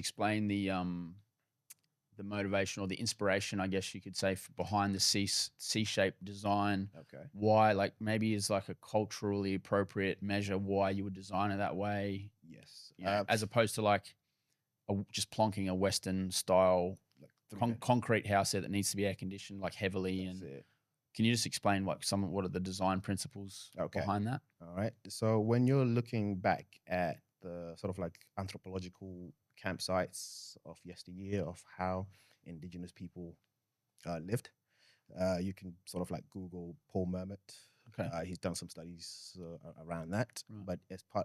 Explain the motivation or the inspiration, I guess you could say, behind the C-shaped design. Okay. Why, like maybe is like a culturally appropriate measure why you would design it that way, Yes. as opposed to like just plonking a Western style Like concrete house there that needs to be air conditioned like heavily. that's And it. can you just explain what are the design principles Okay. behind that? All right. So when you're looking back at the sort of like anthropological campsites of yesteryear of how indigenous people lived, you can sort of like Google Paul Mermott. Okay. He's done some studies around that. Right. But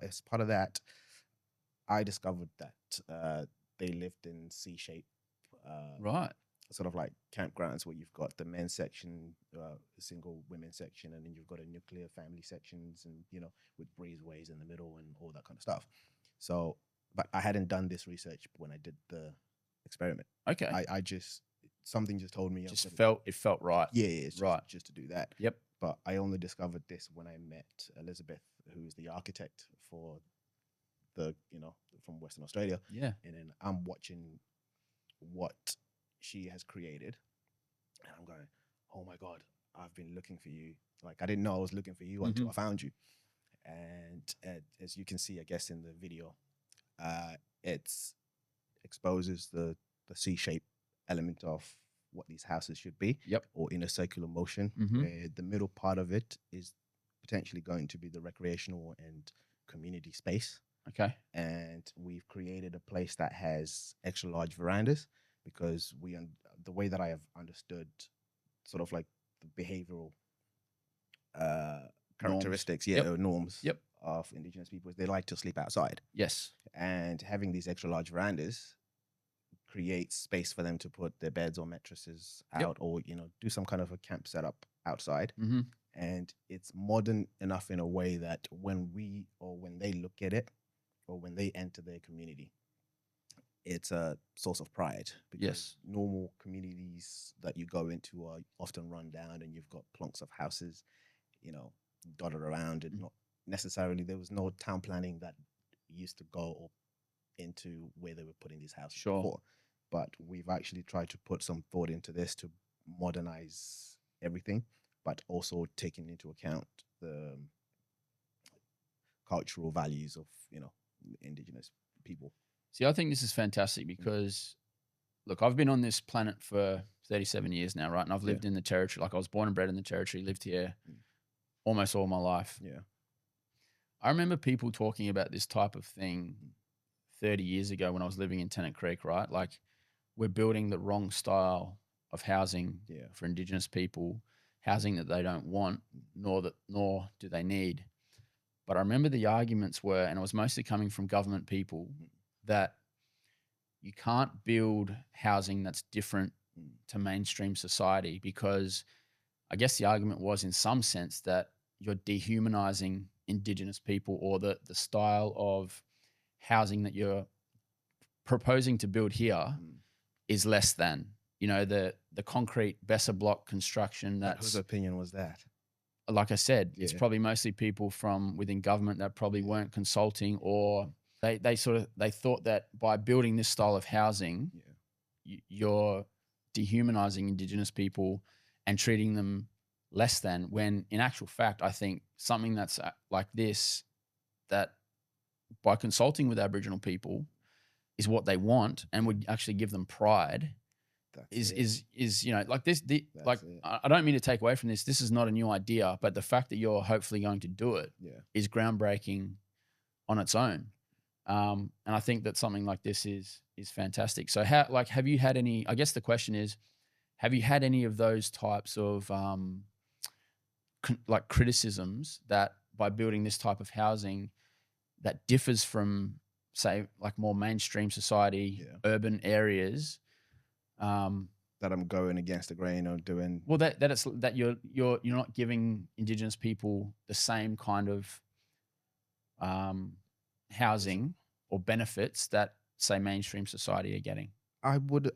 as part of that, I discovered that they lived in C-shape, Right. sort of like campgrounds where you've got the men's section, single women section, and then you've got a nuclear family sections, and with breezeways in the middle and all that kind of stuff. So, but I hadn't done this research when I did the experiment. Okay. I just something just told me It felt right. yeah, it's right. just to do that. Yep. But I only discovered this when I met Elizabeth, who's the architect for the from Western Australia. Yeah. And then I'm watching what she has created, and I'm going, oh my God, I've been looking for you. Like, I didn't know I was looking for you until I found you. And as you can see, I guess in the video, it exposes the C-shape element of what these houses should be. Yep. Or in a circular motion, where the middle part of it is potentially going to be the recreational and community space. Okay. And we've created a place that has extra large verandas, because the way that I have understood sort of like the behavioral characteristics, norms Yep. of indigenous people is they like to sleep outside. Yes. And having these extra large verandas creates space for them to put their beds or mattresses out, or do some kind of a camp setup outside. And it's modern enough in a way that when they look at it, or when they enter their community, it's a source of pride, because normal communities that you go into are often run down, and you've got plonks of houses, dotted around, and not necessarily, there was no town planning that used to go into where they were putting these houses before. But we've actually tried to put some thought into this to modernize everything, but also taking into account the cultural values of indigenous people. See, I think this is fantastic because, look, I've been on this planet for 37 years now, right? And I've lived in the territory. Like, I was born and bred in the territory, lived here almost all my life. Yeah. I remember people talking about this type of thing 30 years ago when I was living in Tennant Creek, right? Like, we're building the wrong style of housing for indigenous people, housing that they don't want, nor do they need. But I remember the arguments were, and it was mostly coming from government people, that you can't build housing that's different to mainstream society, because I guess the argument was, in some sense, that you're dehumanizing indigenous people, or the style of housing that you're proposing to build here is less than, the concrete Besser block construction. That's, whose opinion was that? Like I said, it's probably mostly people from within government that probably weren't consulting, or they thought that by building this style of housing, you're dehumanizing indigenous people and treating them less than, when in actual fact, I think something that's like this, that by consulting with Aboriginal people is what they want and would actually give them pride. Is like this, I don't mean to take away from this. This is not a new idea, but the fact that you're hopefully going to do it is groundbreaking on its own. And I think that something like this is fantastic. So have you had any, I guess the question is, have you had any of those types of criticisms that by building this type of housing that differs from, say, like more mainstream society, urban areas, that I'm going against the grain or doing? Well, that you're not giving indigenous people the same kind of housing or benefits that, say, mainstream society are getting. I would.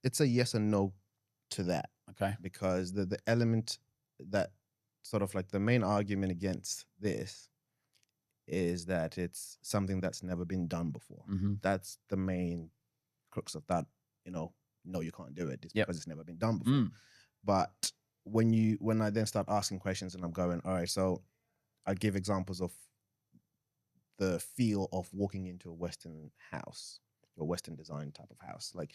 It's a yes and no to that. Okay. Because the element that sort of like the main argument against this is that it's something that's never been done before. That's the main crux of that, no, you can't do it. It's Yep. because it's never been done before. But when I then start asking questions and I'm going, all right, so I give examples of the feel of walking into a Western house, or Western design type of house. Like,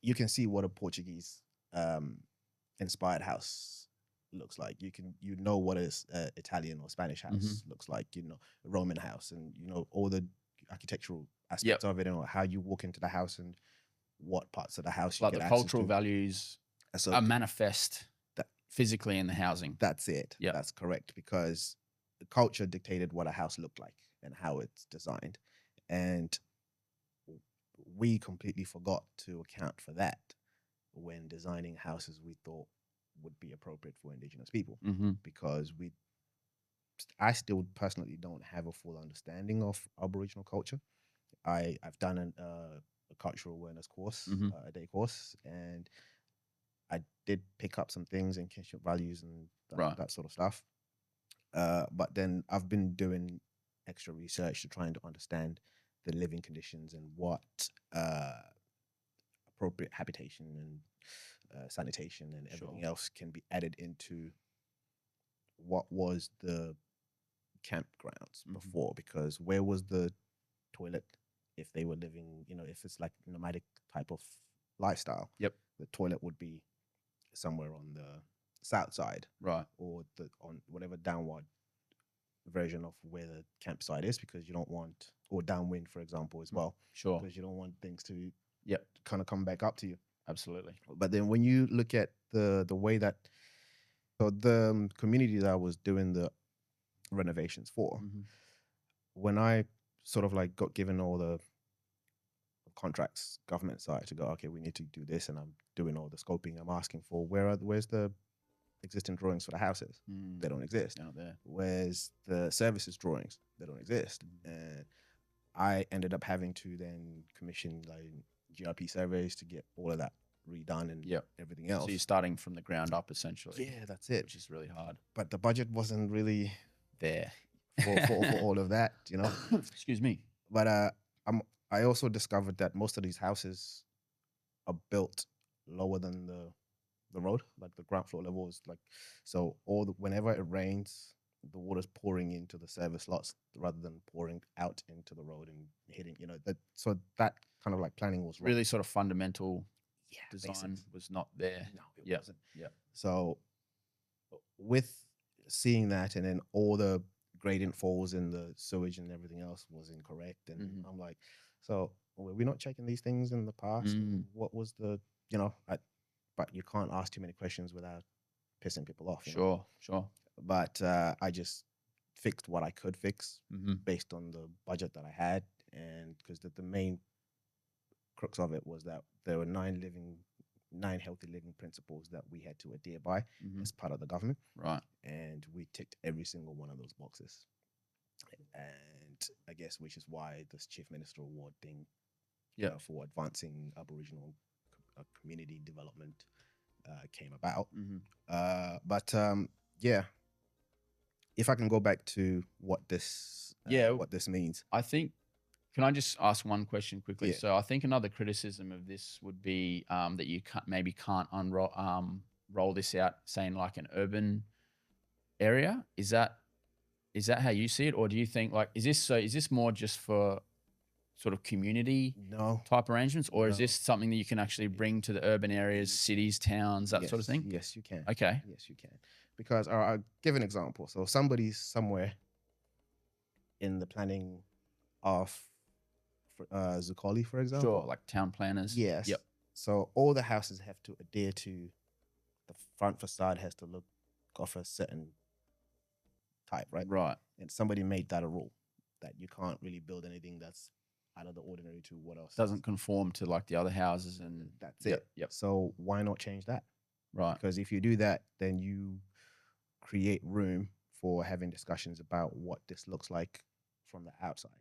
you can see what a Portuguese inspired house looks like. You know what is Italian or Spanish house looks like. A Roman house, and all the architectural aspects of it, and how you walk into the house and what parts of the house you like get the access cultural to. values So are manifest physically in the housing. That's it. Yeah, that's correct, because the culture dictated what a house looked like and how it's designed, and we completely forgot to account for that when designing houses we thought would be appropriate for Indigenous people, because I still personally don't have a full understanding of Aboriginal culture. I've done a cultural awareness course, a day course, and I did pick up some things in kinship values and that sort of stuff. But then I've been doing extra research to try and understand the living conditions and what appropriate habitation and sanitation and everything else can be added into what was the campgrounds before. Because where was the toilet if they were living, if it's like nomadic type of lifestyle? Yep. The toilet would be somewhere on the south side, right, or on whatever downward version of where the campsite is, because you don't want, or downwind, for example, as well. Sure. Because you don't want things to kind of come back up to you. Absolutely. But then when you look at the way that, so the community that I was doing the renovations for, when I sort of like got given all the contracts, government side, to go, okay, we need to do this, and I'm doing all the scoping, I'm asking for where's the existing drawings for the houses? They don't exist. They're not there. Where's the services drawings? They don't exist. And I ended up having to then commission like GRP surveys to get all of that redone and everything else. So you're starting from the ground up, essentially. Yeah, that's it. Which is really hard. But the budget wasn't really there for all of that, Excuse me. But I also discovered that most of these houses are built lower than the road, like the ground floor level is like, so whenever it rains, the water's pouring into the service lots rather than pouring out into the road and hitting, so that kind of like planning was wrong. Really sort of fundamental design was not there. No, it wasn't. Yeah. So with seeing that, and then all the gradient falls in the sewage and everything else was incorrect, and I'm like, so were we not checking these things in the past? What was the, but you can't ask too many questions without pissing people off. Sure. But I just fixed what I could fix based on the budget that I had, and because the main crux of it was that there were 9 healthy living principles that we had to adhere by as part of the government. Right. And we ticked every single one of those boxes. And I guess which is why this Chief Minister Award thing for advancing Aboriginal community development came about. But if I can go back to what this means, I think, can I just ask one question quickly? So I think another criticism of this would be that you can't roll this out, saying like an urban area. Is that how you see it, or do you think like is this more just for sort of community type arrangements, or is this something that you can actually bring to the urban areas, cities, towns, that sort of thing? Yes, you can. Okay. Yes, you can. Because I'll give an example. So somebody's somewhere in the planning of Zucoli, for example. Sure, like town planners. Yes. Yep. So all the houses have to adhere to, the front facade has to look of a certain type, right? Right. And somebody made that a rule, that you can't really build anything that's out of the ordinary to what else doesn't conform to like the other houses, and that's it. Yep. So why not change that? Right. Because if you do that, then you create room for having discussions about what this looks like from the outside.